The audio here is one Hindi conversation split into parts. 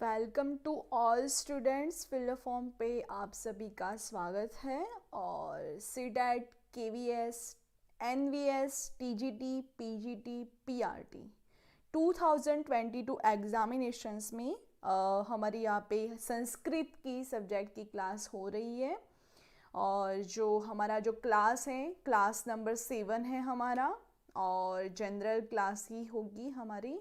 Welcome to all students. Fill form पे आप सभी का स्वागत है। और CTET, KVS, NVS, TGT, PGT, PRT 2022 examinations में हमारी यहाँ पे संस्कृत की सब्जेक्ट की क्लास हो रही है। और जो हमारा जो क्लास है, क्लास नंबर 7 है हमारा, और जनरल क्लास ही होगी हमारी।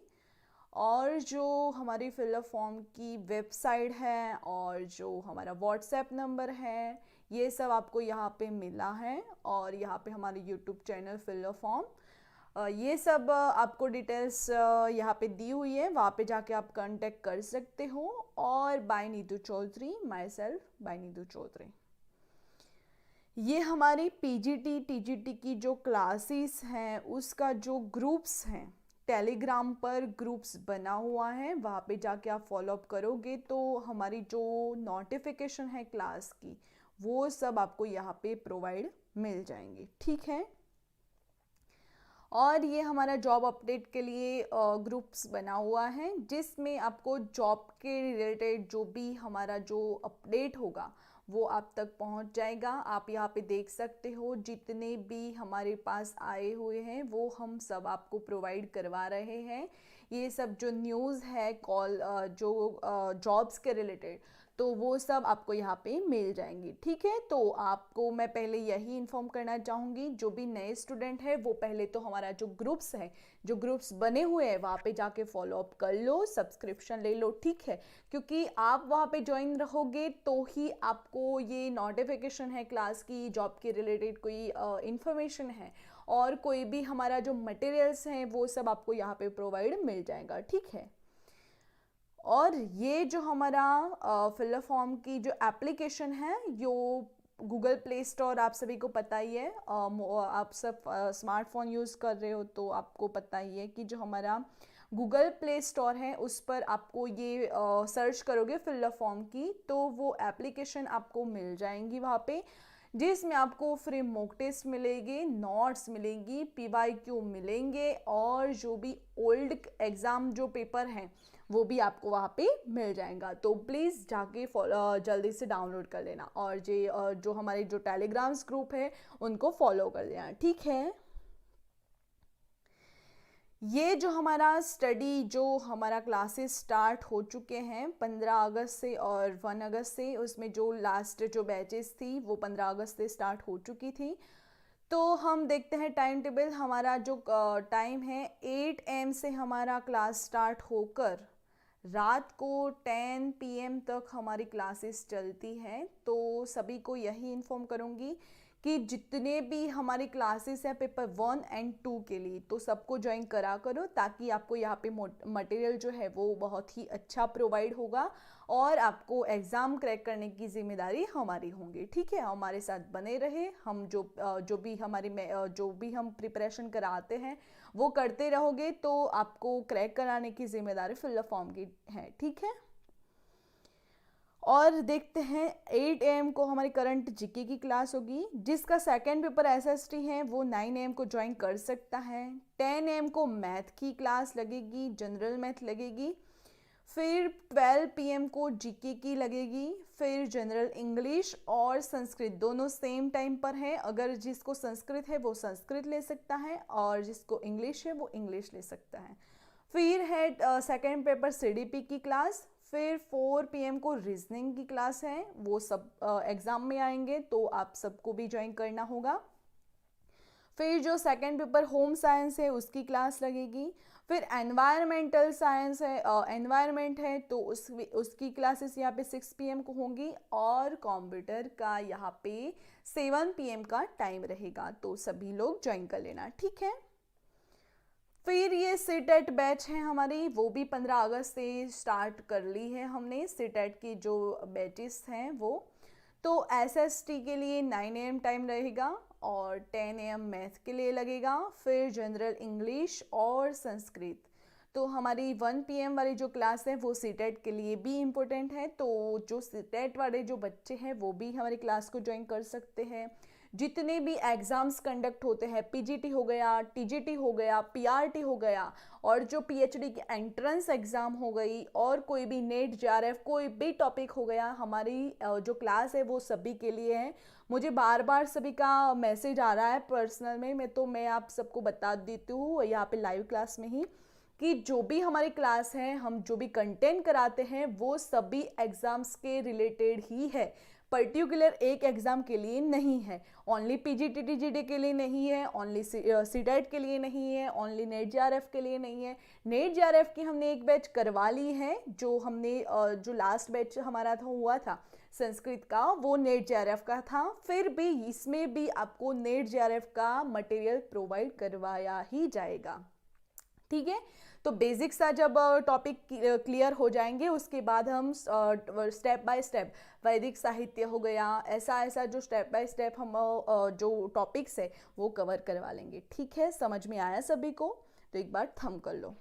और जो हमारी फिलअप फॉर्म की वेबसाइट है और जो हमारा व्हाट्सएप नंबर है, ये सब आपको यहाँ पे मिला है। और यहाँ पे हमारे यूट्यूब चैनल फिलअप फॉर्म, ये सब आपको डिटेल्स यहाँ पे दी हुई है, वहाँ पे जाके आप कांटेक्ट कर सकते हो। और by Neetu Chaudhary, myself by Neetu Chaudhary. ये हमारी पीजीटी टीजीटी की जो क्लासेस हैं उसका जो ग्रुप्स हैं, टेलीग्राम पर ग्रुप्स बना हुआ है, वहाँ पे जाके आप फॉलोअप करोगे तो हमारी जो नोटिफिकेशन है क्लास की वो सब आपको यहाँ पे प्रोवाइड मिल जाएंगे। ठीक है। और ये हमारा जॉब अपडेट के लिए ग्रुप्स बना हुआ है, जिसमें आपको जॉब के रिलेटेड जो भी हमारा जो अपडेट होगा वो आप तक पहुंच जाएगा। आप यहाँ पे देख सकते हो जितने भी हमारे पास आए हुए हैं वो हम सब आपको प्रोवाइड करवा रहे हैं। ये सब जो न्यूज़ है कॉल जो जॉब्स के रिलेटेड, तो वो सब आपको यहाँ पे मिल जाएंगी। ठीक है। तो आपको मैं पहले यही इन्फॉर्म करना चाहूँगी, जो भी नए स्टूडेंट है वो पहले तो हमारा जो ग्रुप्स है, जो ग्रुप्स बने हुए हैं वहाँ पे जाके फॉलो अप कर लो, सब्सक्रिप्शन ले लो। ठीक है। क्योंकि आप वहाँ पे ज्वाइन रहोगे तो ही आपको ये नोटिफिकेशन है क्लास की, जॉब के रिलेटेड कोई इंफॉर्मेशन है और कोई भी हमारा जो मटेरियल्स हैं वो सब आपको यहाँ पे प्रोवाइड मिल जाएगा। ठीक है। और ये जो हमारा फिलअप फॉर्म की जो एप्लीकेशन है, यो गूगल प्ले स्टोर आप सभी को पता ही है। आप सब स्मार्टफोन यूज़ कर रहे हो तो आपको पता ही है कि जो हमारा गूगल प्ले स्टोर है उस पर आपको ये सर्च करोगे फिलअप फॉर्म की तो वो एप्लीकेशन आपको मिल जाएंगी वहाँ पे, जिसमें आपको फ्री मॉक टेस्ट मिलेगी, नोट्स मिलेंगी, पीवाईक्यू मिलेंगे और जो भी ओल्ड एग्ज़ाम जो पेपर हैं वो भी आपको वहाँ पे मिल जाएगा। तो प्लीज़ जाके जल्दी से डाउनलोड कर लेना और जो हमारे जो टेलीग्राम्स ग्रुप है उनको फॉलो कर लेना। ठीक है। ये जो हमारा स्टडी, जो हमारा क्लासेस स्टार्ट हो चुके हैं 15 अगस्त से और 1 अगस्त से, उसमें जो लास्ट जो बैचेस थी वो 15 अगस्त से स्टार्ट हो चुकी थी। तो हम देखते हैं टाइम टेबल। हमारा जो टाइम है 8 एम से हमारा क्लास स्टार्ट होकर रात को 10 पीएम तक हमारी क्लासेस चलती हैं। तो सभी को यही इन्फॉर्म करूँगी कि जितने भी हमारी क्लासेस हैं पेपर 1 एंड 2 के लिए, तो सबको ज्वाइन करा करो ताकि आपको यहाँ पे मटेरियल जो है वो बहुत ही अच्छा प्रोवाइड होगा और आपको एग्ज़ाम क्रैक करने की जिम्मेदारी हमारी होंगी। ठीक है। हमारे साथ बने रहे, हम जो भी हम प्रिपरेशन कराते हैं वो करते रहोगे तो आपको क्रैक कराने की जिम्मेदारी फिलअप फॉर्म की है। ठीक है। और देखते हैं 8 एम को हमारी करंट जीके की क्लास होगी, जिसका सेकंड पेपर एसएसटी है वो 9 एम को ज्वाइन कर सकता है। 10 एम को मैथ की क्लास लगेगी, जनरल मैथ लगेगी। फिर 12 पीएम को जीके की लगेगी। फिर जनरल इंग्लिश और संस्कृत दोनों सेम टाइम पर है। अगर जिसको संस्कृत है वो संस्कृत ले सकता है और जिसको इंग्लिश है वो इंग्लिश ले सकता है। फिर है सेकेंड पेपर सीडीपी की क्लास। फिर 4 पीएम को रीजनिंग की क्लास है, वो सब एग्ज़ाम में आएंगे तो आप सबको भी ज्वाइन करना होगा। फिर जो सेकंड पेपर होम साइंस है उसकी क्लास लगेगी। फिर एनवायरमेंटल साइंस है, एनवायरमेंट है तो उसकी क्लासेस यहाँ पे 6 पीएम को होंगी और कंप्यूटर का यहाँ पे 7 पीएम का टाइम रहेगा, तो सभी लोग ज्वाइन कर लेना। ठीक है। फिर ये सीटेट बैच है हमारी, वो भी 15 अगस्त से स्टार्ट कर ली है हमने। सीटेट की जो बैचेस हैं वो, तो एसएसटी के लिए 9 एम टाइम रहेगा और 10 एम मैथ के लिए लगेगा। फिर जनरल इंग्लिश और संस्कृत, तो हमारी 1 पीएम वाली जो क्लास है वो सीटेट के लिए भी इम्पोर्टेंट है, तो जो सीटेट वाले जो बच्चे हैं वो भी हमारी क्लास को ज्वाइन कर सकते हैं। जितने भी एग्ज़ाम्स कंडक्ट होते हैं, पीजीटी हो गया, टीजीटी हो गया, पीआरटी हो गया, और जो पीएचडी की एंट्रेंस एग्ज़ाम हो गई, और कोई भी नेट जेआरएफ कोई भी टॉपिक हो गया, हमारी जो क्लास है वो सभी के लिए है। मुझे बार बार सभी का मैसेज आ रहा है पर्सनल में, तो मैं आप सबको बता देती हूँ यहाँ पे लाइव क्लास में ही, कि जो भी हमारी क्लास है, हम जो भी कंटेंट कराते हैं वो सभी एग्ज़ाम्स के रिलेटेड ही है, पर्टिकुलर एक एग्ज़ाम के लिए नहीं है। ओनली पीजीटी टीजीटी के लिए नहीं है, ओनली सीटेट के लिए नहीं है, ओनली नेट जेआरएफ के लिए नहीं है। नेट जेआरएफ की हमने एक बैच करवा ली है, जो हमने जो लास्ट बैच हमारा था हुआ था संस्कृत का, वो नेट जेआरएफ का था। फिर भी इसमें भी आपको नेट जेआरएफ का मटेरियल प्रोवाइड करवाया ही जाएगा, ठीक है। तो बेसिक सा जब टॉपिक क्लियर हो जाएंगे, उसके बाद हम स्टेप बाय स्टेप वैदिक साहित्य हो गया, ऐसा ऐसा जो स्टेप बाय स्टेप हम जो टॉपिक्स है वो कवर करवा लेंगे, ठीक है। समझ में आया सभी को? तो एक बार थंब कर लो।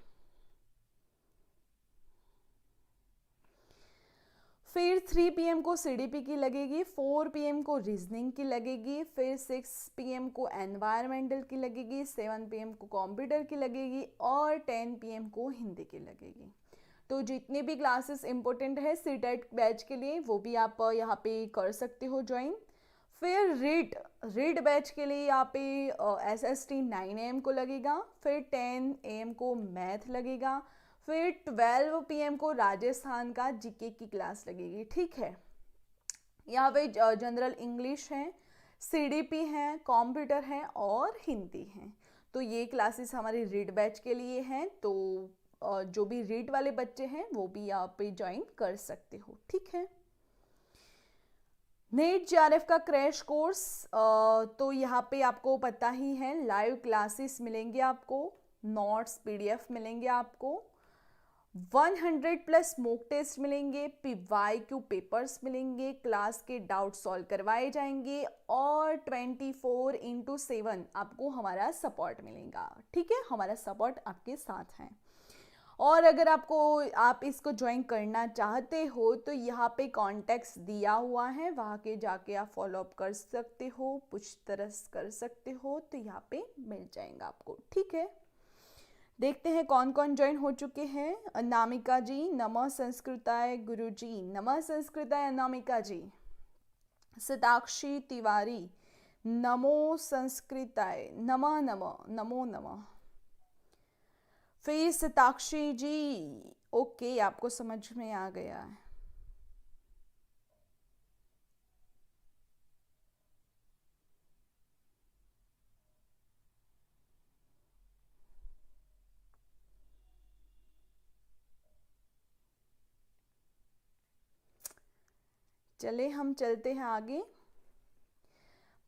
फिर 3 PM को सीडीपी की लगेगी, 4 PM को रीजनिंग की लगेगी, फिर 6 PM को एनवायरमेंटल की लगेगी, 7 PM को कंप्यूटर की लगेगी, और 10 PM को हिंदी की लगेगी। तो जितने भी क्लासेस इंपॉर्टेंट है सीटेट बैच के लिए वो भी आप यहाँ पे कर सकते हो ज्वाइन। फिर रीड बैच के लिए यहाँ पे SST 9 AM को लगेगा, फिर 10 AM को मैथ लगेगा, फिर 12 PM को राजस्थान का जीके की क्लास लगेगी, ठीक है। यहाँ पे जनरल इंग्लिश है, सीडीपी है, कंप्यूटर है और हिंदी है। तो ये क्लासेस हमारी रीड बैच के लिए हैं। तो जो भी रीड वाले बच्चे हैं वो भी यहाँ पे ज्वाइन कर सकते हो, ठीक है। नेट जेआरएफ का क्रैश कोर्स, तो यहाँ पे आपको पता ही है, लाइव क्लासेस मिलेंगे आपको, नोट्स पीडीएफ मिलेंगे आपको, 100+ मॉक टेस्ट मिलेंगे, PYQ पेपर्स मिलेंगे, क्लास के डाउट सॉल्व करवाए जाएंगे, और 24/7 आपको हमारा सपोर्ट मिलेगा, ठीक है। हमारा सपोर्ट आपके साथ है। और अगर आप इसको ज्वाइन करना चाहते हो तो यहाँ पे कॉन्टेक्ट्स दिया हुआ है, वहाँ के जाके आप फॉलोअप कर सकते हो, पूछताछ कर सकते हो, तो यहाँ पे मिल जाएगा आपको, ठीक है। देखते हैं कौन कौन ज्वाइन हो चुके हैं। अनामिका जी, नमः संस्कृताय गुरु जी, नमः संस्कृताय अनामिका जी। सताक्षी तिवारी, नमो संस्कृताय, नमः नमः, नमो नमः। फिर सताक्षी जी, ओके, आपको समझ में आ गया है। चले हम चलते हैं आगे।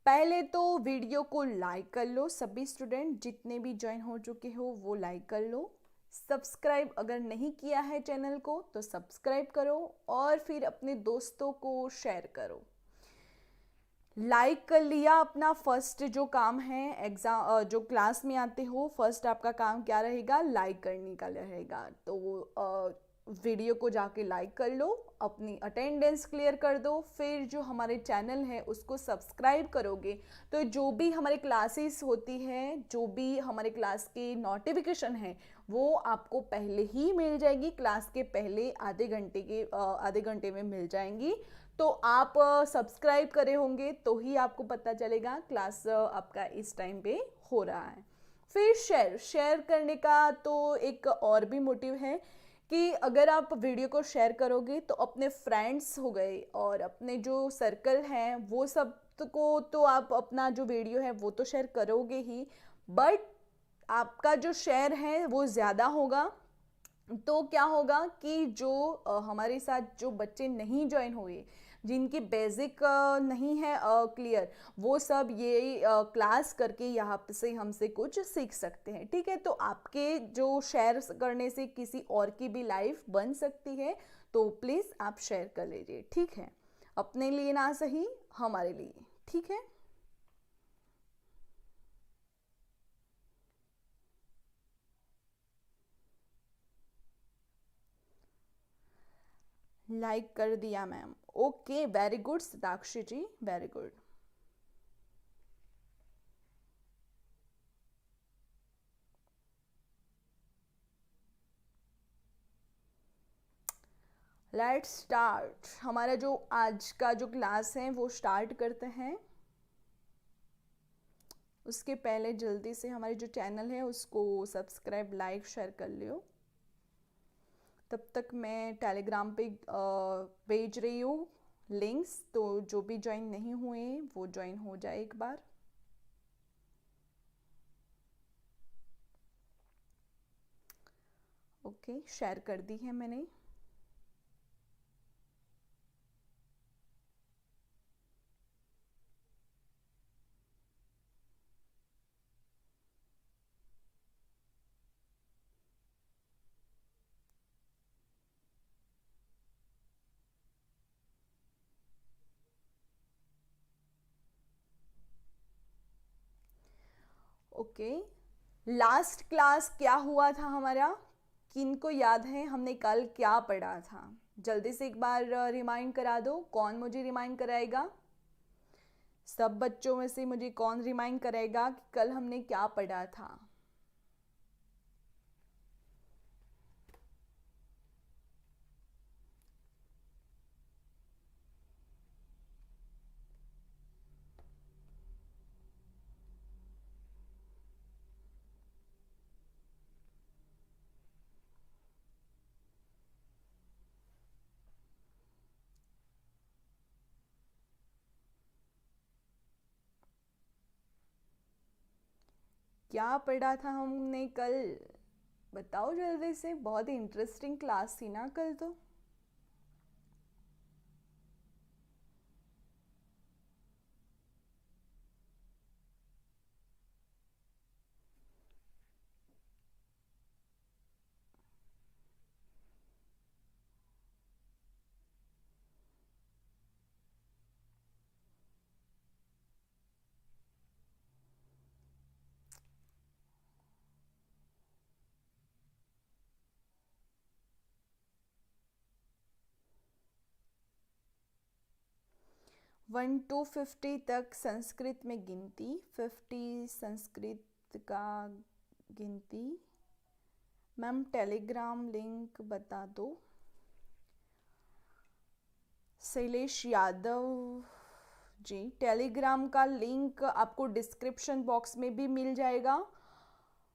पहले तो वीडियो को लाइक कर लो, सभी स्टूडेंट जितने भी ज्वाइन हो चुके हो वो लाइक कर लो। सब्सक्राइब अगर नहीं किया है चैनल को तो सब्सक्राइब करो, और फिर अपने दोस्तों को शेयर करो। लाइक कर लिया, अपना फर्स्ट जो काम है, एग्जाम जो क्लास में आते हो फर्स्ट आपका काम क्या रहेगा? लाइक करने का रहेगा। तो वीडियो को जाके लाइक कर लो, अपनी अटेंडेंस क्लियर कर दो, फिर जो हमारे चैनल है उसको सब्सक्राइब करोगे तो जो भी हमारे क्लासेस होती हैं, जो भी हमारे क्लास की नोटिफिकेशन है वो आपको पहले ही मिल जाएगी, क्लास के पहले आधे घंटे में मिल जाएंगी। तो आप सब्सक्राइब करे होंगे तो ही आपको पता चलेगा क्लास आपका इस टाइम पे हो रहा है। फिर शेयर करने का तो एक और भी मोटिव है कि अगर आप वीडियो को शेयर करोगे तो अपने फ्रेंड्स हो गए और अपने जो सर्कल हैं वो सब को तो आप अपना जो वीडियो है वो तो शेयर करोगे ही, बट आपका जो शेयर है वो ज़्यादा होगा। तो क्या होगा कि जो हमारे साथ जो बच्चे नहीं ज्वाइन हुए, जिनकी बेसिक नहीं है क्लियर, वो सब ये क्लास करके यहाँ से हमसे कुछ सीख सकते हैं, ठीक है। तो आपके जो शेयर करने से किसी और की भी लाइफ बन सकती है, तो प्लीज़ आप शेयर कर लीजिए, ठीक है। अपने लिए ना सही, हमारे लिए, ठीक है। लाइक कर दिया ma'am, okay, very good Satakshi ji, very good. Let's start. हमारा जो आज का जो क्लास है वो स्टार्ट करते हैं। उसके पहले जल्दी से हमारे जो चैनल है उसको सब्सक्राइब लाइक शेयर कर लियो। तब तक मैं टेलीग्राम पे भेज रही हूँ लिंक्स, तो जो भी ज्वाइन नहीं हुए वो ज्वाइन हो जाए एक बार। ओके, शेयर कर दी है मैंने। ओके, लास्ट क्लास क्या हुआ था हमारा, किनको याद है हमने कल क्या पढ़ा था? जल्दी से एक बार रिमाइंड करा दो। कौन मुझे रिमाइंड कराएगा? सब बच्चों में से मुझे कौन रिमाइंड करेगा कि कल हमने क्या पढ़ा था? क्या पढ़ा था हमने कल? बताओ जल्दी से, बहुत ही इंटरेस्टिंग क्लास थी ना कल तो। 1 to 50 तक संस्कृत में गिनती, 50 संस्कृत का गिनती। मैम टेलीग्राम लिंक बता दो। शैलेश यादव जी, टेलीग्राम का लिंक आपको डिस्क्रिप्शन बॉक्स में भी मिल जाएगा,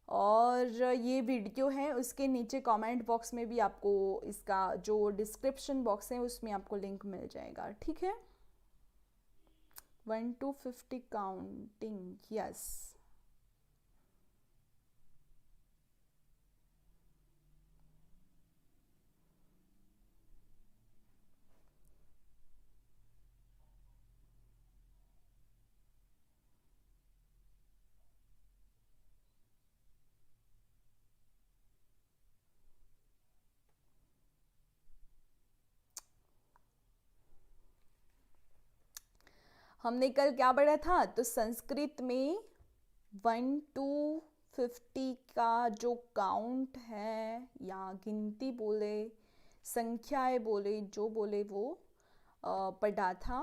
और ये वीडियो है उसके नीचे कमेंट बॉक्स में भी आपको इसका जो डिस्क्रिप्शन बॉक्स है उसमें आपको लिंक मिल जाएगा। ठीक है, 1 to 50 काउंटिंग, यस। हमने कल क्या पढ़ा था? तो संस्कृत में 1 to 50 का जो काउंट है या गिनती बोले, संख्याएं बोले, जो बोले वो पढ़ा था।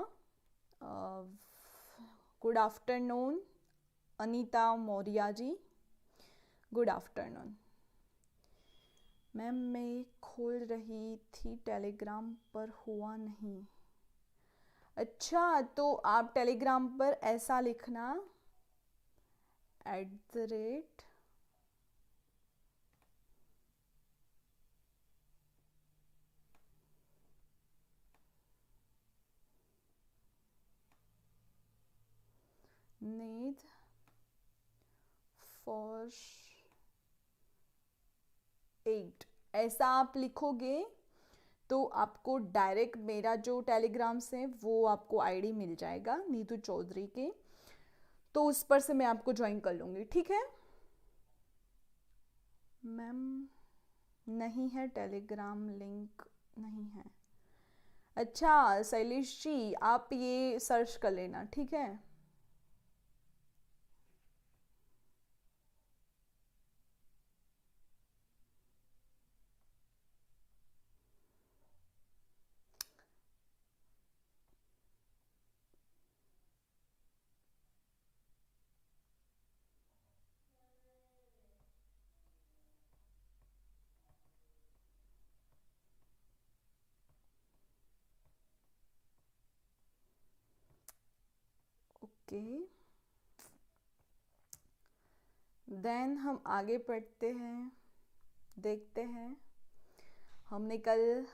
गुड आफ्टरनून अनीता मौर्या जी, गुड आफ्टरनून। मैम मैं खोल रही थी टेलीग्राम पर हुआ नहीं। अच्छा, तो आप टेलीग्राम पर ऐसा लिखना @ नीड फॉर 8, ऐसा आप लिखोगे तो आपको डायरेक्ट मेरा जो टेलीग्राम से वो आपको आईडी मिल जाएगा नीतू चौधरी के, तो उस पर से मैं आपको ज्वाइन कर लूँगी। ठीक है मैम? नहीं है टेलीग्राम लिंक, नहीं है। अच्छा शैलेश जी, आप ये सर्च कर लेना, ठीक है। ओके, देन हम आगे पढ़ते हैं, देखते हैं। हमने कल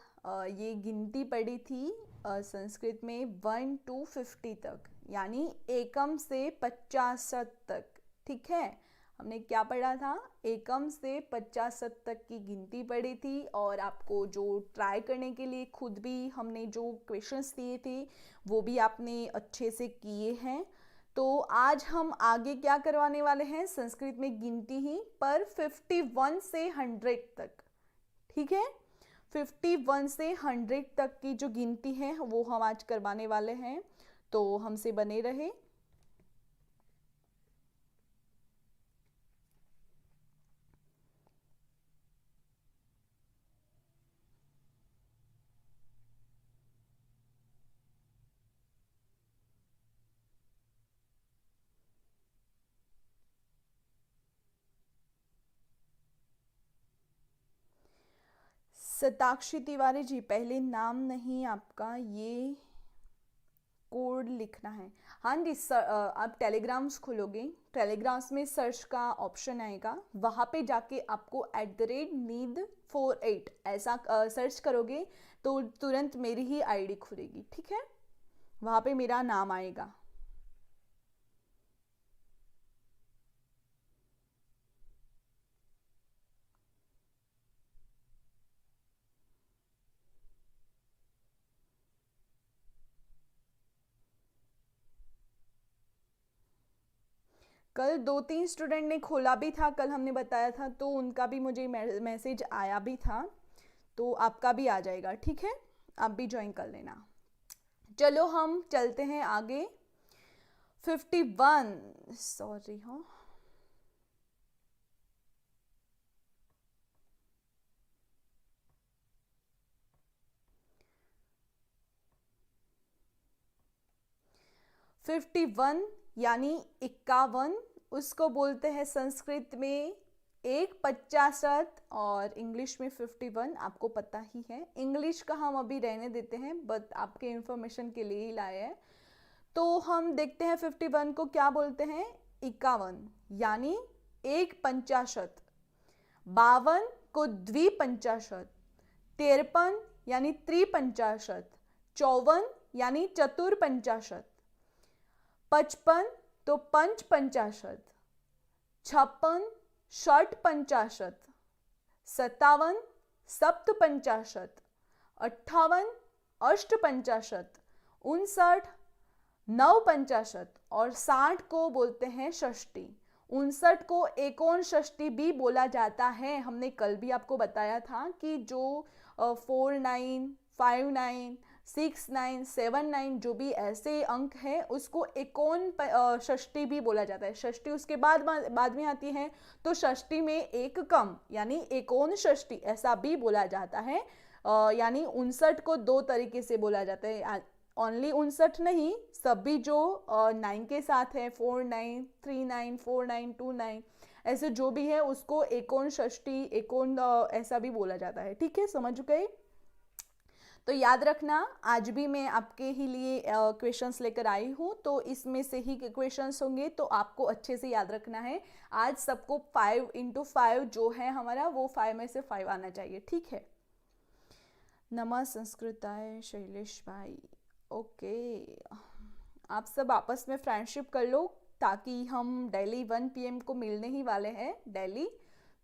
ये गिनती पढ़ी थी संस्कृत में 1 to 50 तक, यानी एकम से 50 तक। ठीक है, हमने क्या पढ़ा था? एकम से 50 तक की गिनती पढ़ी थी, और आपको जो ट्राई करने के लिए खुद भी हमने जो क्वेश्चंस दिए थे वो भी आपने अच्छे से किए हैं। तो आज हम आगे क्या करवाने वाले हैं? संस्कृत में गिनती ही, पर 51 से 100 तक। ठीक है, 51 से 100 तक की जो गिनती है वो हम आज करवाने वाले हैं, तो हमसे बने रहे। सताक्षी तिवारी जी, पहले नाम नहीं आपका, ये कोड लिखना है। हाँ जी सर, आप टेलीग्राम्स खोलोगे, टेलीग्राम्स में सर्च का ऑप्शन आएगा, वहाँ पे जाके आपको @need48 ऐसा सर्च करोगे तो तुरंत मेरी ही आईडी खुलेगी। ठीक है, वहाँ पे मेरा नाम आएगा। कल 2-3 स्टूडेंट ने खोला भी था, कल हमने बताया था, तो उनका भी मुझे मैसेज आया भी था, तो आपका भी आ जाएगा। ठीक है, आप भी ज्वाइन कर लेना। चलो हम चलते हैं आगे। 51, सॉरी, हाँ 51 यानी 51, उसको बोलते हैं संस्कृत में 1/50, और इंग्लिश में 51, आपको पता ही है। इंग्लिश का हम अभी रहने देते हैं, बट आपके इंफॉर्मेशन के लिए ही लाए हैं। तो हम देखते हैं 51 को क्या बोलते हैं। 51 यानी 1/50, 52 को 2/50, 53 यानी 3/50, 54 यानी 4/50, 55 तो 5/50, 56 6/50, 57 7/50, 58 8/50, 59 9/50, और 60 को बोलते हैं षष्ठी। 59 को एकोन षष्ठी भी बोला जाता है। हमने कल भी आपको बताया था कि जो 49 59 69 79 जो भी ऐसे अंक है उसको एकोन षष्ठी भी बोला जाता है। षष्ठी उसके बाद में आती है, तो षष्ठी में एक कम यानी एकोन षष्ठी ऐसा भी बोला जाता है। यानी 59 को दो तरीके से बोला जाता है, ओनली 59 नहीं, सभी जो 9 के साथ है, 49 39 49 29 ऐसे जो भी है उसको एकोन षष्ठी एकोन ऐसा भी बोला जाता है। ठीक है, समझ गए? तो याद रखना, आज भी मैं आपके ही लिए क्वेश्चंस लेकर आई हूँ, तो इसमें से ही क्वेश्चंस होंगे, तो आपको अच्छे से याद रखना है। आज सबको 5 into 5 जो है हमारा, वो 5 में से 5 आना चाहिए। ठीक है, नमः संस्कृताय शैलेश भाई। ओके, आप सब आपस में फ्रेंडशिप कर लो, ताकि हम डेली 1 PM को मिलने ही वाले हैं डेली।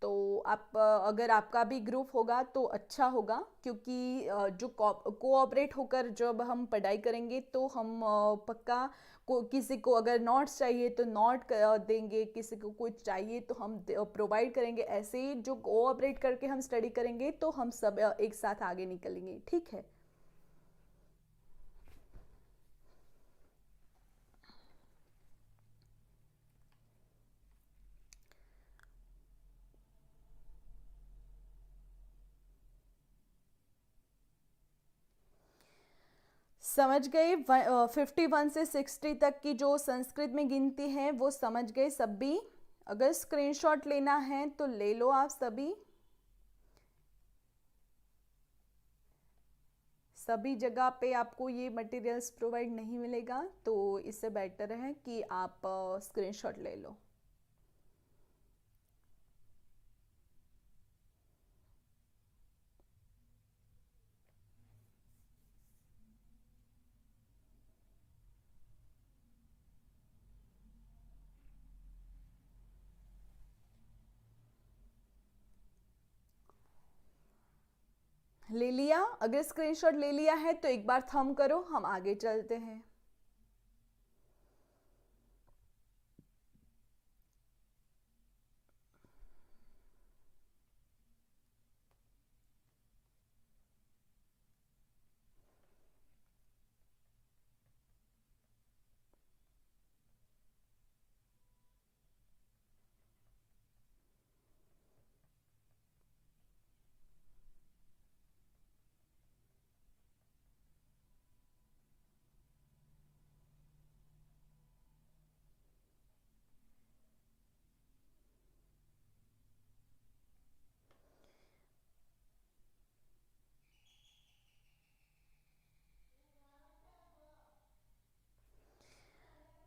तो आप अगर आपका भी ग्रुप होगा तो अच्छा होगा, क्योंकि जो कोऑपरेट होकर जब हम पढ़ाई करेंगे तो हम पक्का किसी को अगर नोट्स चाहिए तो नोट देंगे, किसी को कुछ चाहिए तो हम प्रोवाइड करेंगे। ऐसे जो कोऑपरेट करके हम स्टडी करेंगे तो हम सब एक साथ आगे निकलेंगे। ठीक है, समझ गए? 51 से 60 तक की जो संस्कृत में गिनती है वो समझ गए सभी? अगर स्क्रीनशॉट लेना है तो ले लो आप सभी। सभी जगह पे आपको ये मटेरियल्स प्रोवाइड नहीं मिलेगा, तो इससे बेटर है कि आप स्क्रीनशॉट ले लो। ले लिया? अगर स्क्रीनशॉट ले लिया है तो एक बार थंब करो, हम आगे चलते हैं।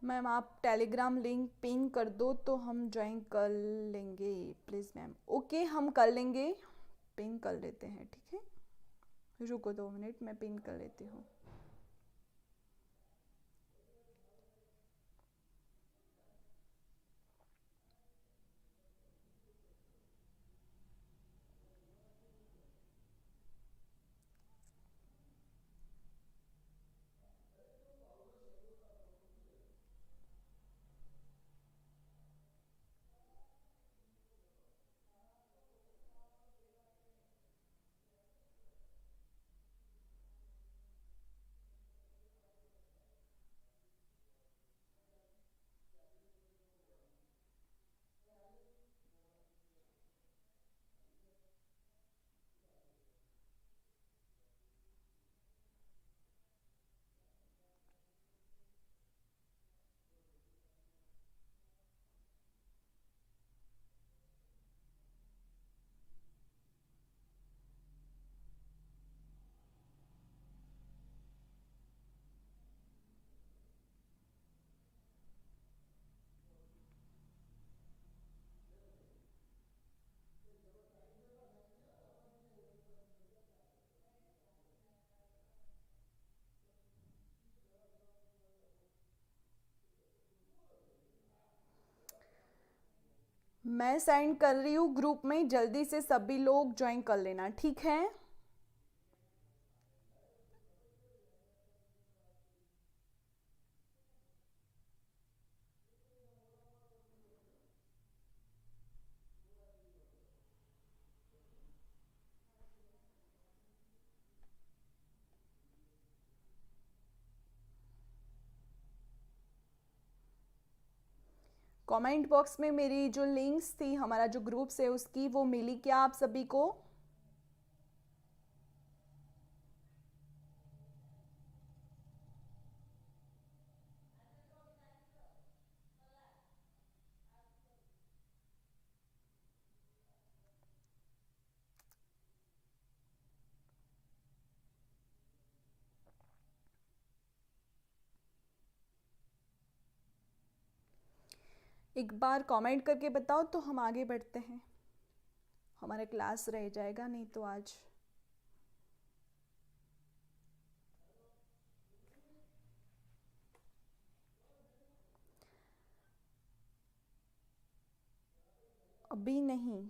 मैम आप टेलीग्राम लिंक पिन कर दो तो हम ज्वाइन कर लेंगे प्लीज़ मैम। ओके, हम कर लेंगे, पिन कर लेते हैं, ठीक है। रुको 2 मिनट, मैं पिन कर लेती हूँ। मैं सेंड कर रही हूँ ग्रुप में, जल्दी से सभी लोग ज्वाइन कर लेना, ठीक है। कमेंट बॉक्स में मेरी जो लिंक्स थी, हमारा जो ग्रुप्स है उसकी, वो मिली क्या आप सभी को? एक बार कमेंट करके बताओ तो हम आगे बढ़ते हैं, हमारा क्लास रह जाएगा नहीं तो आज। अभी नहीं?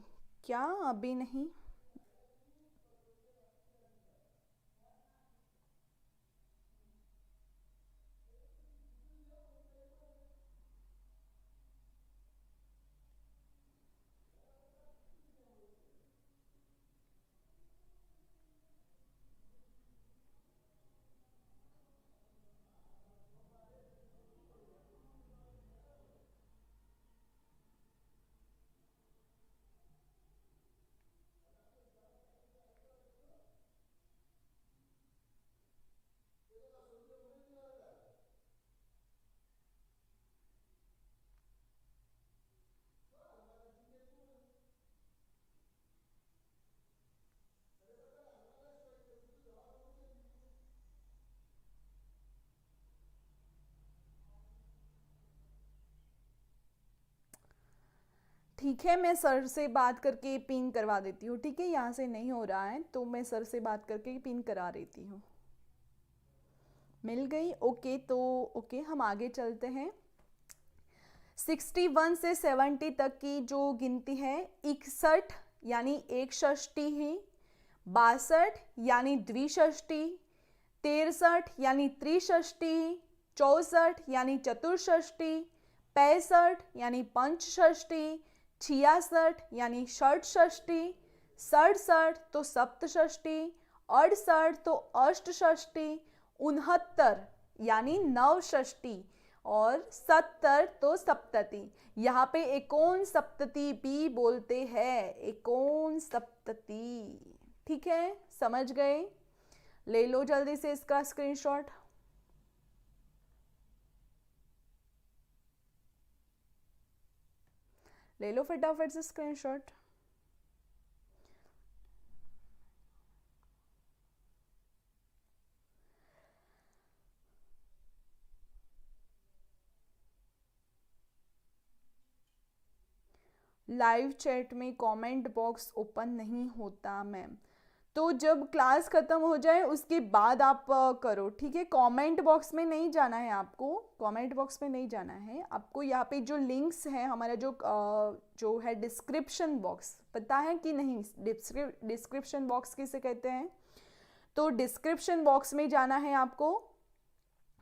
क्या अभी नहीं? ठीक है, मैं सर से बात करके पिन करवा देती हूँ। ठीक है, यहाँ से नहीं हो रहा है तो मैं सर से बात करके पिन करा देती हूँ। मिल गई? ओके, तो ओके हम आगे चलते हैं। 61 से 70 तक की जो गिनती है, 61 यानी एक षष्टी ही, 62 यानी द्विषष्टी, 63 यानी त्रिषष्टी, 64 यानी चतुर्षष्टी, 65 यानी पंचषष्टी, 66 यानी षटषष्टी, 67 तो सप्तषष्टी, 68 तो अष्टषष्टी, 69 यानी नवषष्टी और 70 तो सप्तती। यहाँ पे एकोन सप्तती भी बोलते हैं, एकोन सप्तती। ठीक है, समझ गए? ले लो जल्दी से इसका स्क्रीनशॉट। ले लो फटाफट से स्क्रीनशॉट। लाइव चैट में कमेंट बॉक्स ओपन नहीं होता मैम, तो जब क्लास खत्म हो जाए उसके बाद आप करो। ठीक है, कमेंट बॉक्स में नहीं जाना है आपको, कमेंट बॉक्स में नहीं जाना है आपको। यहाँ पे जो लिंक्स है हमारा जो है डिस्क्रिप्शन बॉक्स, पता है कि नहीं डिस्क्रिप्शन बॉक्स किसे कहते हैं? तो डिस्क्रिप्शन बॉक्स में जाना है आपको।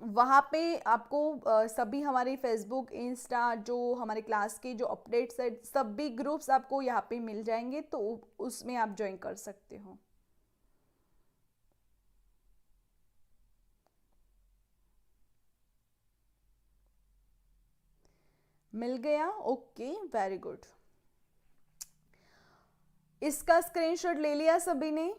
वहाँ पे आपको सभी हमारे फेसबुक इंस्टा जो हमारे क्लास के जो अपडेट्स है सभी ग्रुप्स आपको यहाँ पे मिल जाएंगे, तो उसमें आप ज्वाइन कर सकते हो। मिल गया? Okay, very good. इसका स्क्रीनशॉट ले लिया सभी ने?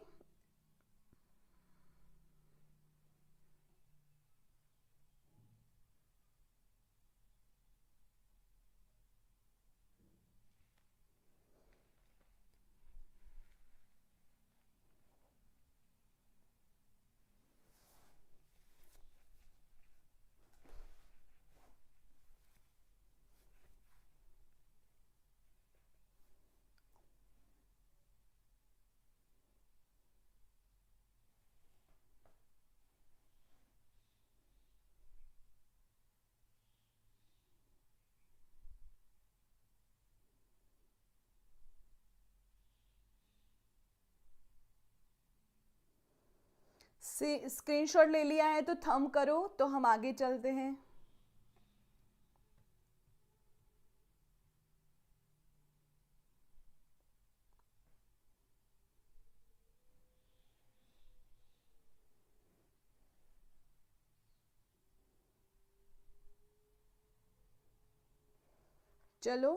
स्क्रीनशॉट ले लिया है तो थंब करो, तो हम आगे चलते हैं। चलो,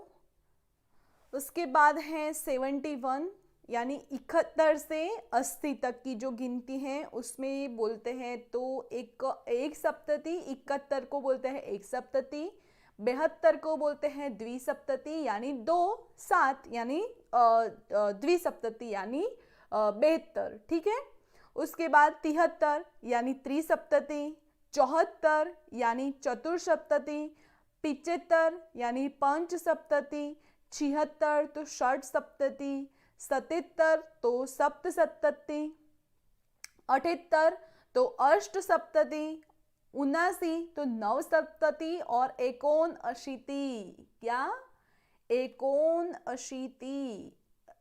उसके बाद है 71 यानी 71 से 80 तक की जो गिनती है उसमें बोलते हैं तो एक सप्तती, 71 को बोलते हैं एक सप्तती, 72 को बोलते हैं द्विसप्तती यानी 2, 7 यानी द्विसप्तती यानी 72। ठीक है, उसके बाद 73 यानी त्रिसप्तती, 74 यानी चतुर्सप्तती, 75 यानी पंच सप्तती, 76 तो षट सप्तती, 77 तो सप्त सप्तती, 78 तो अष्ट सप्तती, 79 तो नव सप्तती और एकोन अशीति। क्या? एकोन अशीति।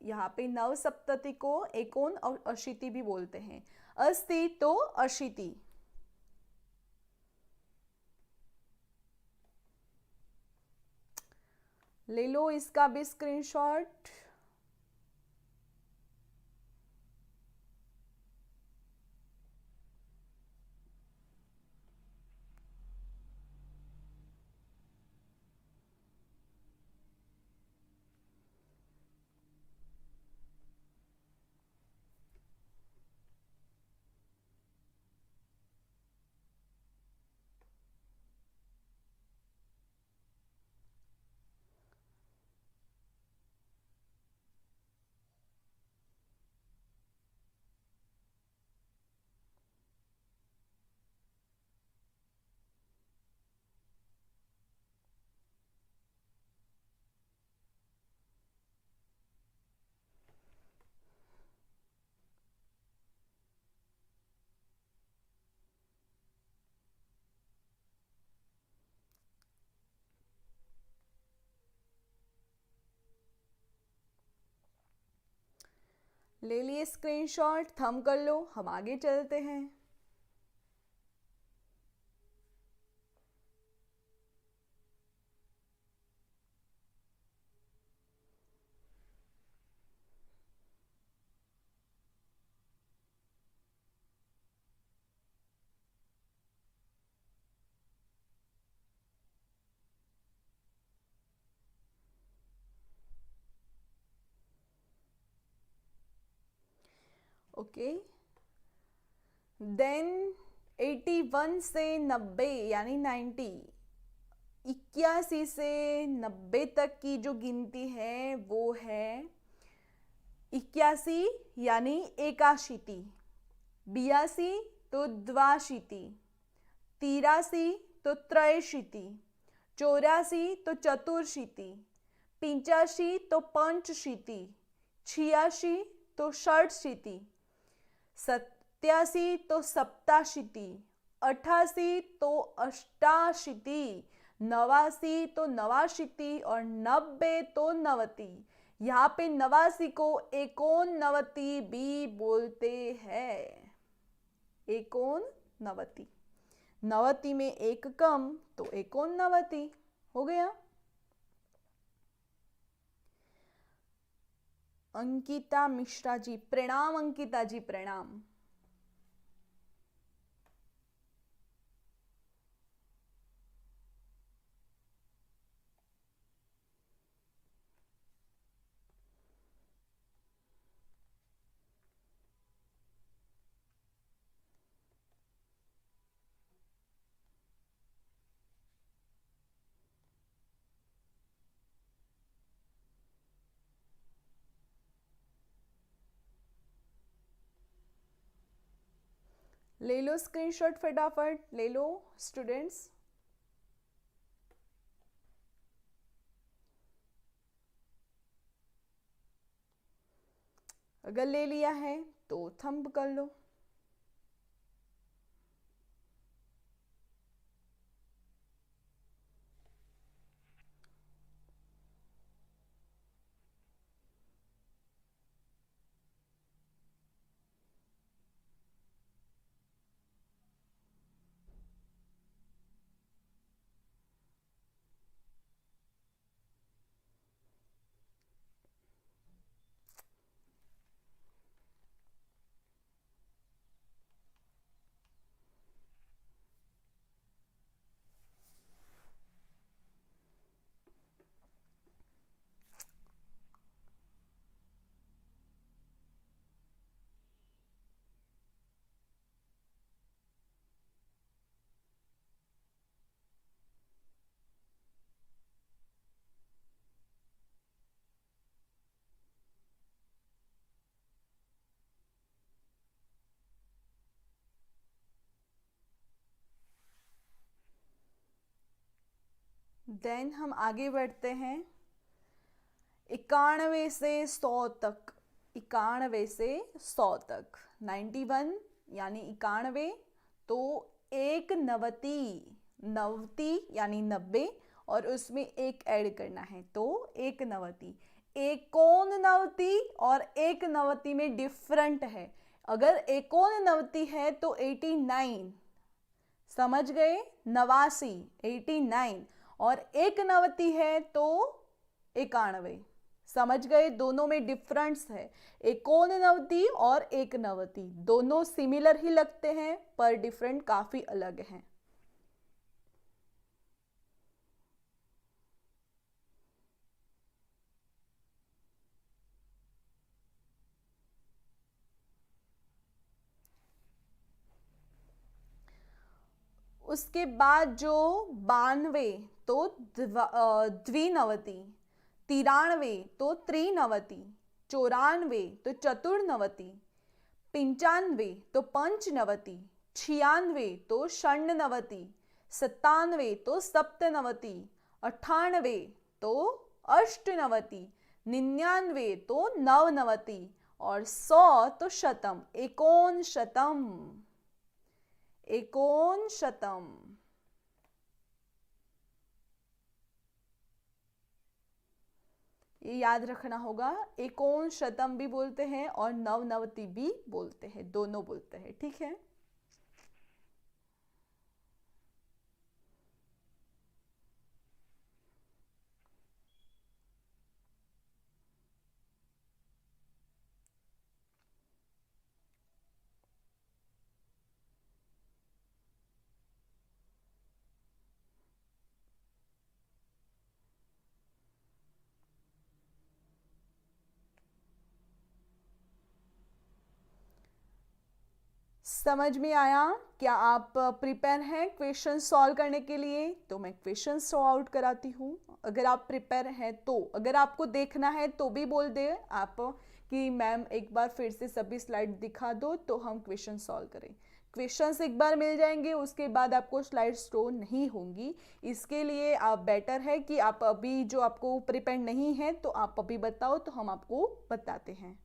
यहाँ पे नव सप्तती को एकोन अशीति भी बोलते हैं। 80 तो अशीति। ले लो इसका भी स्क्रीनशॉट। ले लिए स्क्रीनशॉट, थंब कर लो, हम आगे चलते हैं। ओके, देन 81 से 90 यानी 90, 81 से 90 तक की जो गिनती है वो है 81 यानी एकाशीति, 82 तो द्वाशीति, 83 तो त्रयशीति, 84 तो चतुर्शीति, 85 तो पंचशीति, 86 तो षडशीति, 87 तो सप्ताशीति, 88 तो अष्टाशीति, 89 तो नवाशीति और 90 तो नवति। यहाँ पे 89 को एकोनवती भी बोलते हैं, एकोनवती। 90 में एक कम तो एकोनवती हो गया। अंकिता मिश्रा जी, प्रणाम अंकिता जी, प्रणाम। ले लो स्क्रीनशॉट, फटाफट ले लो स्टूडेंट्स। अगर ले लिया है तो थंब कर लो। देन हम आगे बढ़ते हैं 91 से 100 तक, 91 से 100 तक। 91 यानी 91 तो एक नवती, नवती यानी 90 और उसमें एक ऐड करना है तो एक नवती। एकोन नवती और एक नवती में डिफरेंट है। अगर एकोन नवती है तो 89, समझ गए, 89, 89 और एक नवती है तो 91, समझ गए। दोनों में डिफरेंस है, एकोनवती और एक नवती दोनों सिमिलर ही लगते हैं पर डिफरेंट काफी अलग हैं। उसके बाद जो 92 तो द्विनवती, 93 तो त्रिनवती, 94 तो चतुर्नवती, 95 तो पंचनवती, 96 तो षण्णवती, 97 तो सप्तनवती, 98 तो अष्टनवती, 99 तो नवनवती और 100 तो शतम, एकोन शतम, एकोन शतम। ये याद रखना होगा। एकोन शतम भी बोलते हैं और नवनवति भी बोलते हैं, दोनों बोलते हैं, ठीक है। समझ में आया? क्या आप प्रिपेयर हैं क्वेश्चन सॉल्व करने के लिए? तो मैं क्वेश्चन सॉल्व आउट कराती हूँ। अगर आप प्रिपेयर हैं तो, अगर आपको देखना है तो भी बोल दे आप कि मैम एक बार फिर से सभी स्लाइड दिखा दो तो हम क्वेश्चन सॉल्व करें। क्वेश्चंस एक बार मिल जाएंगे, उसके बाद आपको स्लाइड स्टोर नहीं होंगी। इसके लिए आप बेटर है कि आप अभी जो आपको प्रिपेयर नहीं है तो आप अभी बताओ तो हम आपको बताते हैं।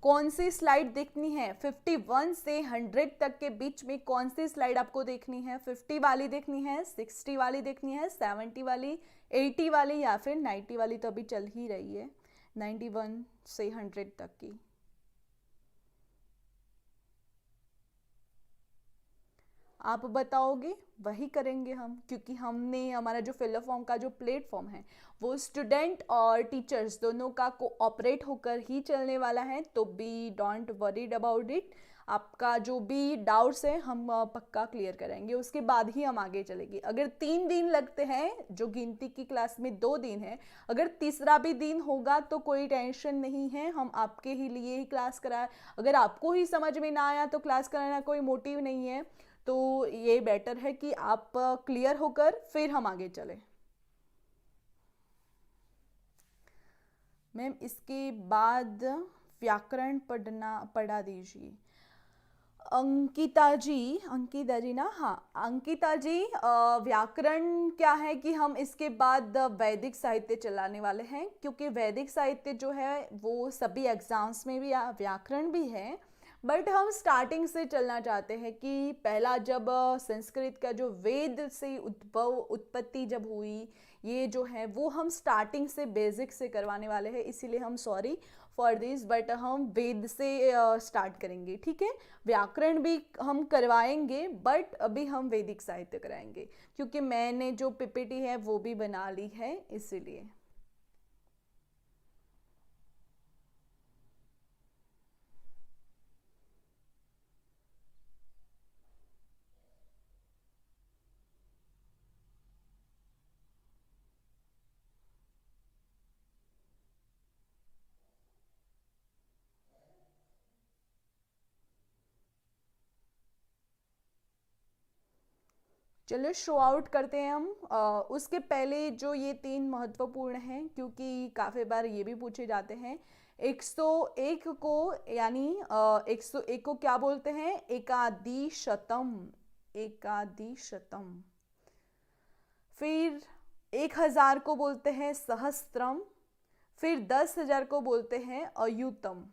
कौन सी स्लाइड देखनी है? 51 से 100 तक के बीच में कौन सी स्लाइड आपको देखनी है? 50 वाली देखनी है, 60 वाली देखनी है, 70 वाली, 80 वाली या फिर 90 वाली? तो अभी चल ही रही है 91 से 100 तक की। आप बताओगे वही करेंगे हम, क्योंकि हमने हमारा जो फिलर फॉर्म का जो प्लेटफॉर्म है वो स्टूडेंट और टीचर्स दोनों का कोऑपरेट होकर ही चलने वाला है। तो be don't worried about it. आपका जो भी डाउट्स है हम पक्का क्लियर कराएंगे, उसके बाद ही हम आगे चलेंगे। अगर 3 दिन लगते हैं, जो गिनती की क्लास में 2 दिन है, अगर तीसरा भी दिन होगा तो कोई टेंशन नहीं है, हम आपके ही लिए ही क्लास कराए। अगर आपको ही समझ में ना आया तो क्लास कराना कोई मोटिव नहीं है। तो ये बेटर है कि आप क्लियर होकर फिर हम आगे चलें। मैम इसके बाद व्याकरण पढ़ा दीजिए। अंकिता जी ना, हाँ अंकिता जी, व्याकरण क्या है कि हम इसके बाद वैदिक साहित्य चलाने वाले हैं, क्योंकि वैदिक साहित्य जो है वो सभी एग्जाम्स में भी व्याकरण भी है। बट हम स्टार्टिंग से चलना चाहते हैं कि पहला जब संस्कृत का जो वेद से उत्पत्ति जब हुई, ये जो है वो हम स्टार्टिंग से बेसिक से करवाने वाले हैं। इसीलिए हम सॉरी फॉर दिस, बट हम वेद से स्टार्ट करेंगे, ठीक है। व्याकरण भी हम करवाएंगे बट अभी हम वैदिक साहित्य कराएंगे, क्योंकि मैंने जो पीपीटी है वो भी बना ली है, इसीलिए। चलो शो आउट करते हैं हम। उसके पहले जो ये 3 महत्वपूर्ण हैं, क्योंकि काफ़ी बार ये भी पूछे जाते हैं। 101 को, यानी 101 को क्या बोलते हैं? एकादीशतम। एकादीशतम। फिर 1000 को बोलते हैं सहस्त्रम। फिर 10,000 को बोलते हैं अयुतम।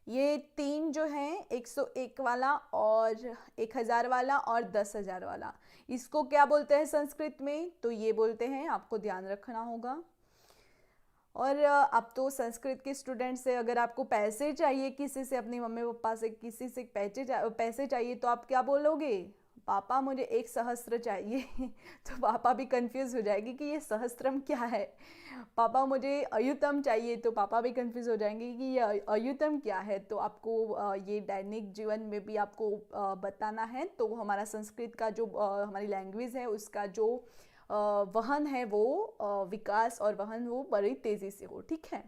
ये 3 जो हैं, 101 वाला और 1000 वाला और 10,000 वाला, इसको क्या बोलते हैं संस्कृत में? तो ये बोलते हैं, आपको ध्यान रखना होगा। और आप तो संस्कृत के स्टूडेंट से, अगर आपको पैसे चाहिए किसी से, अपनी मम्मी पापा से किसी से पैसे चाहिए तो आप क्या बोलोगे? पापा मुझे 1 सहस्त्र चाहिए तो पापा भी कंफ्यूज हो जाएगी कि ये सहस्त्रम क्या है। पापा मुझे अयुतम चाहिए तो पापा भी कंफ्यूज हो जाएंगे कि ये अयुतम क्या है। तो आपको ये दैनिक जीवन में भी आपको बताना है। तो हमारा संस्कृत का जो हमारी लैंग्वेज है उसका जो वहन है वो विकास और वहन वो बड़ी तेजी से हो, ठीक है।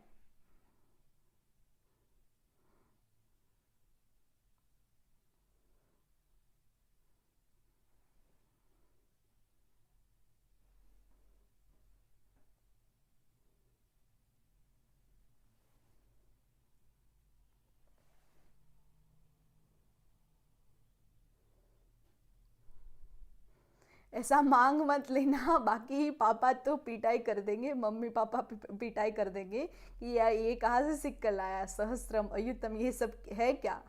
ऐसा मांग मत लेना, बाकी पापा तो पिटाई कर देंगे, मम्मी पापा पिटाई कर देंगे कि यार ये कहाँ से सीख कर लाया, सहस्त्रम अयुतम ये सब है क्या।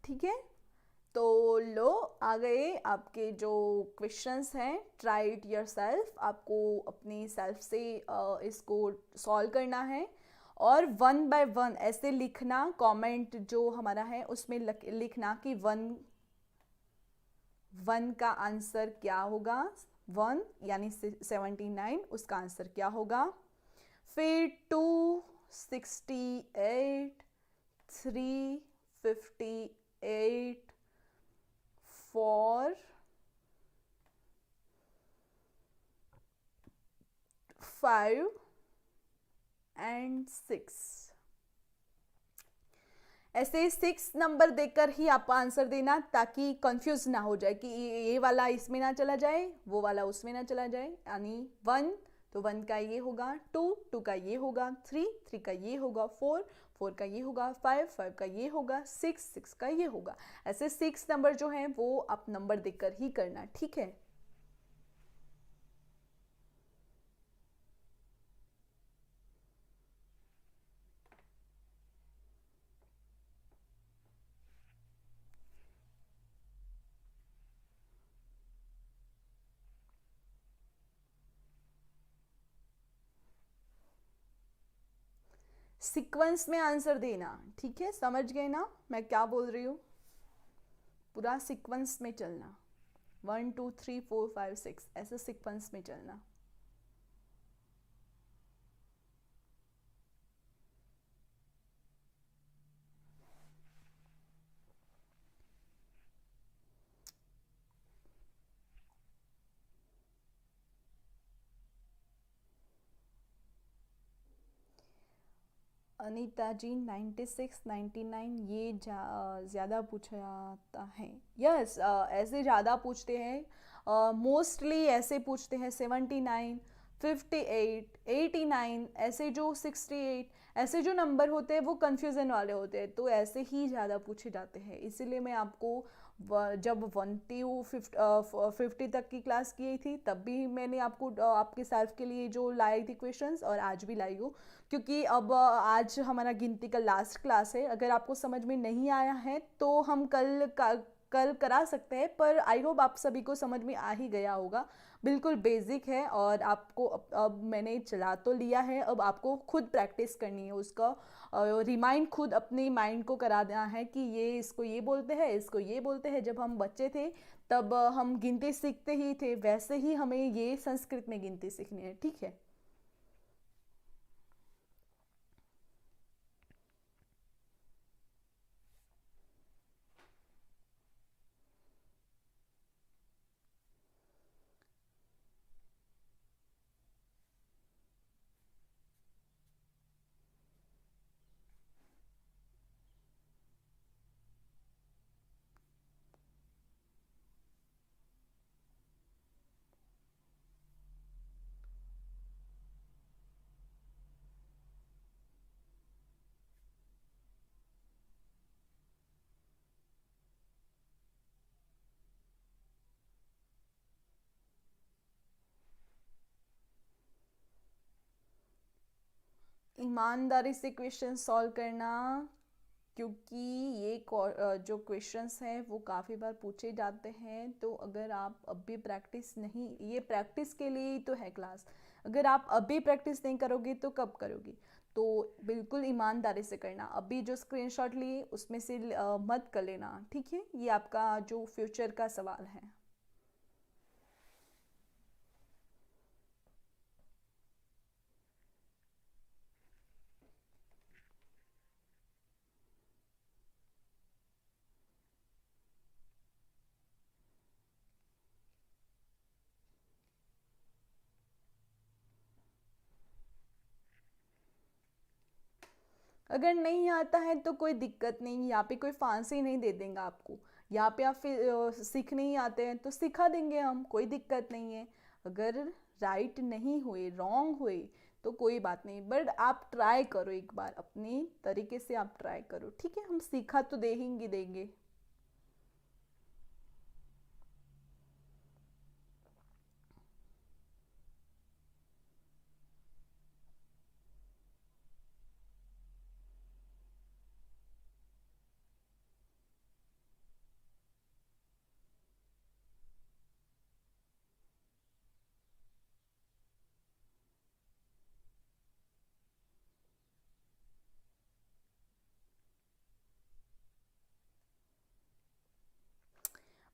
ठीक है, तो लो आ गए आपके जो क्वेश्चंस हैं, ट्राई इट योर सेल्फ, आपको अपनी सेल्फ से इसको सॉल्व करना है। और वन बाय वन ऐसे लिखना, कमेंट जो हमारा है उसमें लिखना कि वन, वन का आंसर क्या होगा, वन यानी 79 उसका आंसर क्या होगा। फिर 268, 358, 4, 5 एंड 6, ऐसे 6 नंबर देकर ही आप आंसर देना, ताकि कंफ्यूज ना हो जाए कि ये वाला इसमें ना चला जाए, वो वाला उसमें ना चला जाए। यानी वन, तो वन का ये होगा, टू, टू का ये होगा, थ्री, थ्री का ये होगा, फोर, फोर का ये होगा, फाइव, फाइव का ये होगा, सिक्स, सिक्स का ये होगा। ऐसे 6 नंबर जो हैं वो आप नंबर देकर ही करना, ठीक है। सीक्वेंस में आंसर देना, ठीक है, समझ गए ना मैं क्या बोल रही हूँ। पूरा सीक्वेंस में चलना, 1 2 3 4 5 6 ऐसे सीक्वेंस में चलना। अनीता जी 96 99 ये ज़्यादा पूछा जाता है। यस, ऐसे ज़्यादा पूछते हैं, मोस्टली ऐसे पूछते हैं 79, 58, 89, ऐसे जो 68, ऐसे जो नंबर होते हैं वो कन्फ्यूज़न वाले होते हैं, तो ऐसे ही ज़्यादा पूछे जाते हैं। इसीलिए मैं आपको जब 1 to 50 तक की क्लास की थी तब भी मैंने आपको आपके सेल्फ के लिए जो लाई थी क्वेश्चंस, और आज भी लाई हूँ, क्योंकि अब आज हमारा गिनती का लास्ट क्लास है। अगर आपको समझ में नहीं आया है तो हम कल करा सकते हैं, पर आई होप आप सभी को समझ में आ ही गया होगा। बिल्कुल बेसिक है, और आपको अब मैंने चला तो लिया है, अब आपको खुद प्रैक्टिस करनी है उसका, रिमाइंड खुद अपने माइंड को करा देना है कि ये इसको ये बोलते हैं, इसको ये बोलते हैं। जब हम बच्चे थे तब हम गिनती सीखते ही थे, वैसे ही हमें ये संस्कृत में गिनती सीखनी है, ठीक है। ईमानदारी से क्वेश्चन सॉल्व करना, क्योंकि ये जो क्वेश्चंस हैं वो काफ़ी बार पूछे जाते हैं, तो अगर आप अभी प्रैक्टिस नहीं, ये प्रैक्टिस के लिए ही तो है क्लास, अगर आप अभी प्रैक्टिस नहीं करोगे तो कब करोगे। तो बिल्कुल ईमानदारी से करना, अभी जो स्क्रीनशॉट लिए उसमें से मत कर लेना, ठीक है, ये आपका जो फ्यूचर का सवाल है। अगर नहीं आता है तो कोई दिक्कत नहीं, यहाँ पे कोई फांसी नहीं दे देंगे आपको। यहाँ पे आप फिर सीख नहीं आते हैं तो सिखा देंगे हम, कोई दिक्कत नहीं है। अगर राइट नहीं हुए, रॉन्ग हुए, तो कोई बात नहीं, बट आप ट्राई करो एक बार, अपनी तरीके से आप ट्राई करो, ठीक है? हम सीखा तो देंगे देंगे।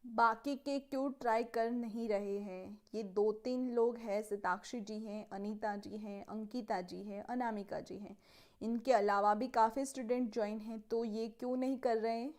बाकी के क्यों ट्राई कर नहीं रहे हैं? ये दो तीन लोग हैं, सिताक्षी जी हैं, अनीता जी हैं, अंकिता जी हैं, अनामिका जी हैं। इनके अलावा भी काफ़ी स्टूडेंट ज्वाइन हैं, तो ये क्यों नहीं कर रहे हैं?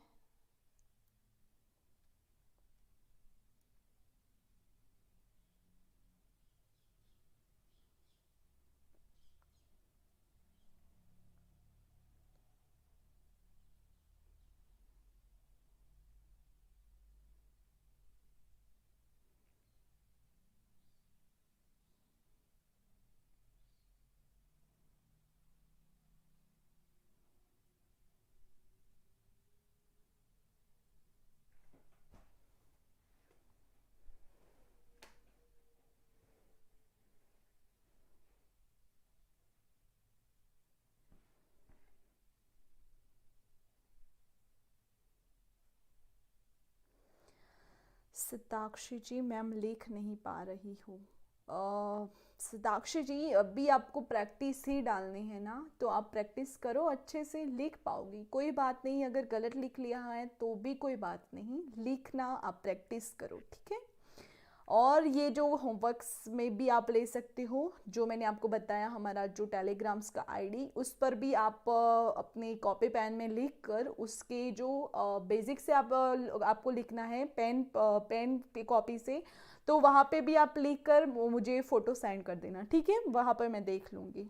सिताक्षी जी मैम लिख नहीं पा रही हूँ। सिताक्षी जी अभी आपको प्रैक्टिस ही डालनी है ना, तो आप प्रैक्टिस करो, अच्छे से लिख पाओगी। कोई बात नहीं, अगर गलत लिख लिया है तो भी कोई बात नहीं, लिखना आप प्रैक्टिस करो, ठीक है? और ये जो होमवर्क्स में भी आप ले सकते हो, जो मैंने आपको बताया, हमारा जो टेलीग्राम्स का आईडी, उस पर भी आप अपने कॉपी पेन में लिख कर उसके जो बेसिक से आप आपको लिखना है पेन पे कॉपी से, तो वहाँ पे भी आप लिख कर मुझे फ़ोटो सेंड कर देना, ठीक है? वहाँ पर मैं देख लूँगी।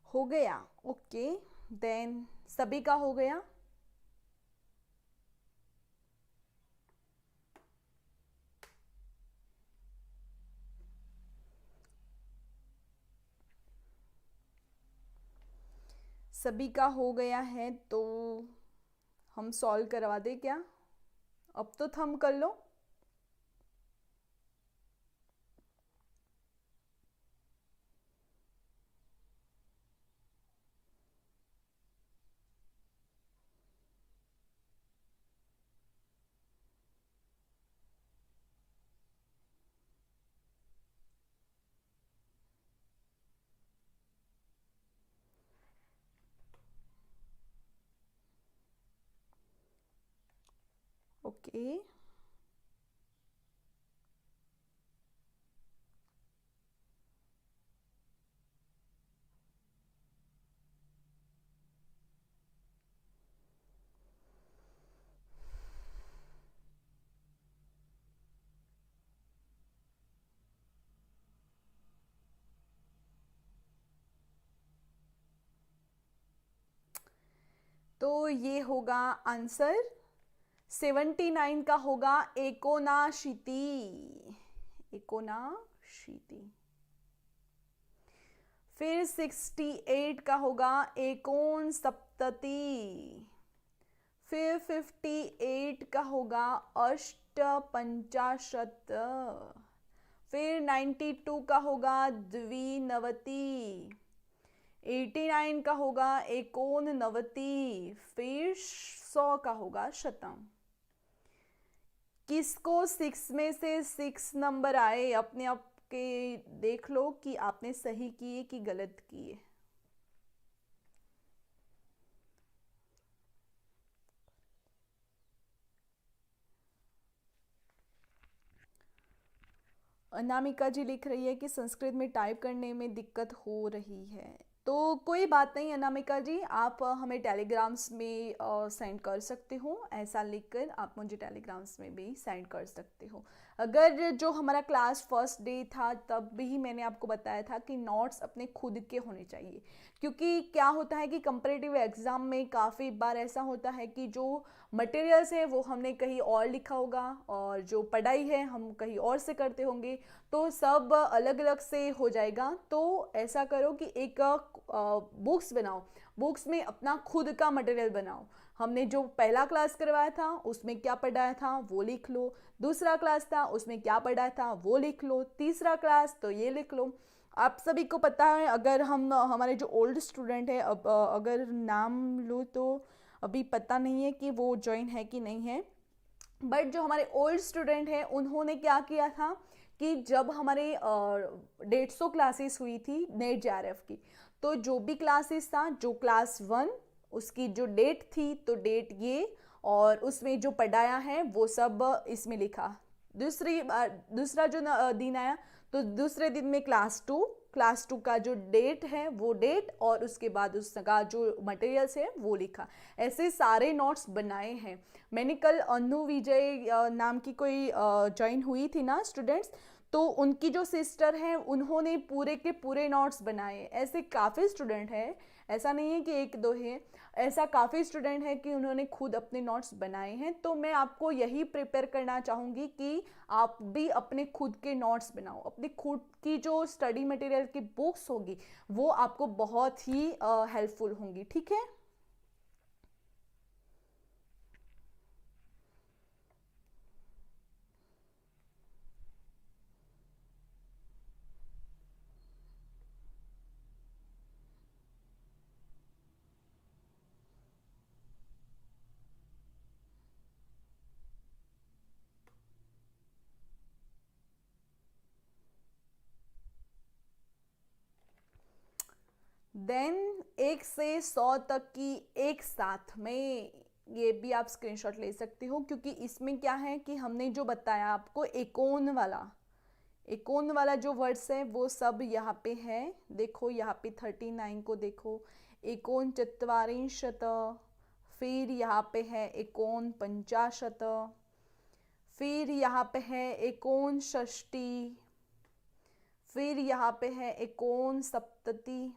हो गया? ओके, देन सभी का हो गया। सभी का हो गया है तो हम सॉल्व करवा दें क्या? अब तो थम कर लो। ओके, तो ये होगा आंसर। 79 का होगा एकोनाशीति। एकोनाशीति। फिर 68 का होगा एकोन सप्तति। फिर 58 का होगा अष्ट पंचाशत। फिर 92 का होगा द्विनवति। 89 का होगा एकोन नवति। फिर 100 का होगा शतम। किसको 6 में से 6 नंबर आए अपने आप के देख लो कि आपने सही किए कि गलत किए। अनामिका जी लिख रही है कि संस्कृत में टाइप करने में दिक्कत हो रही है। तो कोई बात नहीं अनामिका जी, आप हमें टेलीग्राम्स में सेंड कर सकते हो। ऐसा लिखकर आप मुझे टेलीग्राम्स में भी सेंड कर सकते हो। अगर जो हमारा क्लास फर्स्ट डे था तब भी मैंने आपको बताया था कि नोट्स अपने खुद के होने चाहिए, क्योंकि क्या होता है कि कंपैरेटिव एग्ज़ाम में काफ़ी बार ऐसा होता है कि जो मटेरियल्स है वो हमने कहीं और लिखा होगा और जो पढ़ाई है हम कहीं और से करते होंगे, तो सब अलग अलग से हो जाएगा। तो ऐसा करो कि एक बुक्स बनाओ, बुक्स में अपना खुद का मटेरियल बनाओ। हमने जो पहला क्लास करवाया था उसमें क्या पढ़ाया था वो लिख लो, दूसरा क्लास था उसमें क्या पढ़ाया था वो लिख लो, तीसरा क्लास तो ये लिख लो। आप सभी को पता है, अगर हम हमारे जो ओल्ड स्टूडेंट है, अब अगर नाम लो तो अभी पता नहीं है कि वो ज्वाइन है कि नहीं है, बट जो हमारे ओल्ड स्टूडेंट हैं उन्होंने क्या किया था कि जब हमारे 150 क्लासेस हुई थी नेट जेआरएफ की, तो जो भी क्लासेस था, जो क्लास 1 उसकी जो डेट थी तो डेट ये, और उसमें जो पढ़ाया है वो सब इसमें लिखा। दूसरा जो दिन आया तो दूसरे दिन में क्लास टू का जो डेट है वो डेट, और उसके बाद उसका जो मटेरियल्स है वो लिखा। ऐसे सारे नोट्स बनाए हैं मैंने। कल अनु विजय नाम की कोई ज्वाइन हुई थी ना स्टूडेंट्स, तो उनकी जो सिस्टर हैं उन्होंने पूरे के पूरे नोट्स बनाए। ऐसे काफ़ी स्टूडेंट हैं, ऐसा नहीं है कि एक दो हैं, ऐसा काफ़ी स्टूडेंट है कि उन्होंने खुद अपने नोट्स बनाए हैं। तो मैं आपको यही प्रिपेयर करना चाहूँगी कि आप भी अपने खुद के नोट्स बनाओ। अपनी खुद की जो स्टडी मटेरियल की बुक्स होगी वो आपको बहुत ही हेल्पफुल होंगी, ठीक है। देन 1 से 100 तक की एक साथ में, ये भी आप स्क्रीनशॉट ले सकते हो, क्योंकि इसमें क्या है कि हमने जो बताया आपको एकोन वाला जो वर्ड्स है वो सब यहाँ पे है। देखो यहाँ पे 39 को देखो, एकोन चत्वारिंशत। फिर यहाँ पे है एकोन पंचाशत। फिर यहाँ पे है एकोन षष्टी। फिर यहाँ पे है एकोन सप्तति।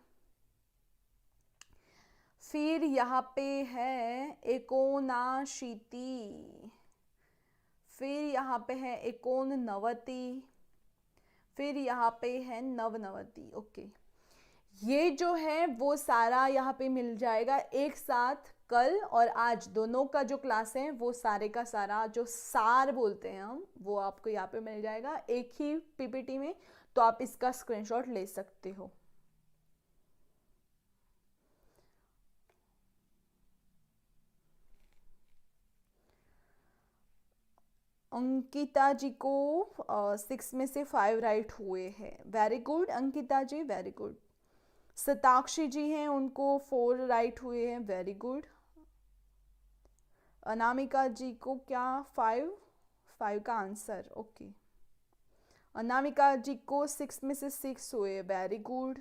फिर यहाँ पे है एकोनाशीति। फिर यहाँ पे है एकोन नवति। फिर यहाँ पे है नवनवति। ओके, ये जो है वो सारा यहाँ पे मिल जाएगा एक साथ। कल और आज दोनों का जो क्लास है वो सारे का सारा जो सार बोलते हैं हम, वो आपको यहाँ पे मिल जाएगा एक ही पीपीटी में। तो आप इसका स्क्रीनशॉट ले सकते हो। अंकिता जी को 6 में से 5 राइट हुए हैं। वेरी गुड अंकिता जी, वेरी गुड। सताक्षी जी हैं, उनको 4 राइट हुए हैं। Very good. अनामिका जी को क्या 5 का आंसर, ओके। अनामिका जी को 6 में से 6 हुए। Very good.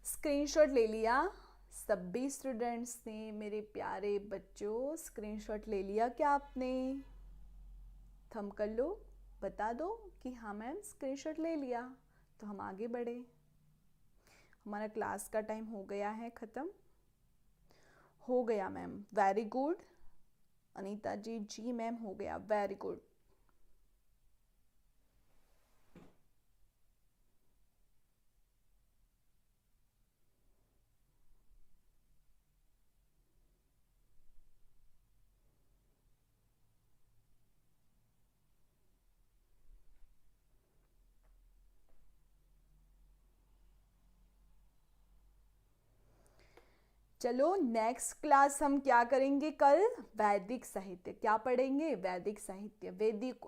स्क्रीनशॉट ले लिया सभी स्टूडेंट्स ने, मेरे प्यारे बच्चों। स्क्रीनशॉट ले लिया क्या आपने? थंब कर लो, बता दो कि हाँ मैम स्क्रीनशॉट ले लिया, तो हम आगे बढ़े। हमारा क्लास का टाइम हो गया है ख़त्म। हो गया मैम, वेरी गुड। अनीता जी, जी मैम हो गया, वेरी गुड। चलो नेक्स्ट क्लास हम क्या करेंगे कल? वैदिक साहित्य। क्या पढ़ेंगे? वैदिक साहित्य।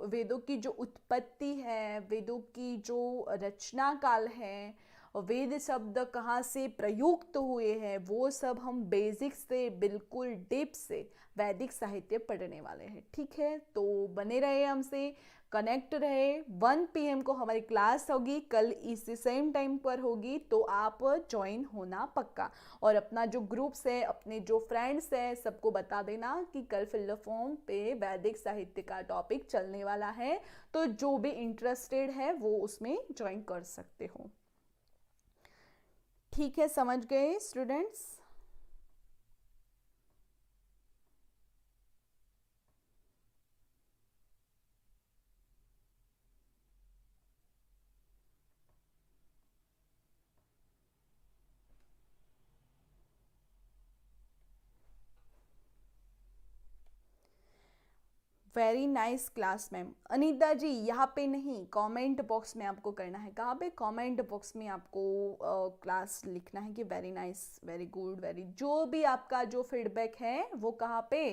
वेदों की जो उत्पत्ति है, वेदों की जो रचना काल है, वेद शब्द कहाँ से प्रयुक्त हुए हैं, वो सब हम बेसिक से बिल्कुल डीप से वैदिक साहित्य पढ़ने वाले हैं। ठीक है, तो बने रहे हमसे, कनेक्ट रहे। 1 PM को हमारी क्लास होगी कल, इसी सेम टाइम पर होगी, तो आप ज्वाइन होना पक्का। और अपना जो ग्रुप्स है, अपने जो फ्रेंड्स हैं, सबको बता देना कि कल फिल फॉर्म पे वैदिक साहित्य का टॉपिक चलने वाला है, तो जो भी इंटरेस्टेड है वो उसमें ज्वाइन कर सकते हो। ठीक है, समझ गए students? Very nice class ma'am. Anita ji यहाँ पे नहीं, कमेंट बॉक्स में आपको करना है। कहाँ पे? कमेंट बॉक्स में आपको क्लास लिखना है कि very nice, very good, very, जो भी आपका जो फीडबैक है वो कहाँ पे?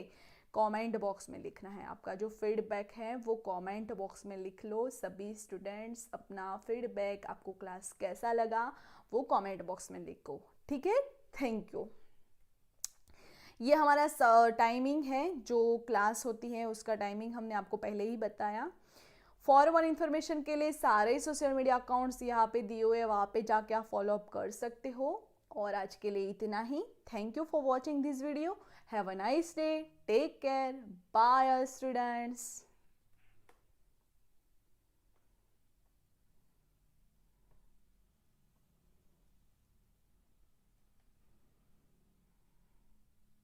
कमेंट बॉक्स में लिखना है। आपका जो फीडबैक है वो कमेंट बॉक्स में लिख लो। सभी स्टूडेंट्स अपना फीडबैक, आपको क्लास कैसा लगा वो कमेंट बॉक्स में लिखो। ठीक है, थैंक यू। ये हमारा टाइमिंग है, जो क्लास होती है उसका टाइमिंग हमने आपको पहले ही बताया। फॉर वन इन्फॉर्मेशन के लिए सारे सोशल मीडिया अकाउंट्स यहाँ पे दिए हुए हैं, वहाँ पे जाके आप फॉलो अप कर सकते हो। और आज के लिए इतना ही। Thank you for watching this video. Have a nice day, take care, bye students.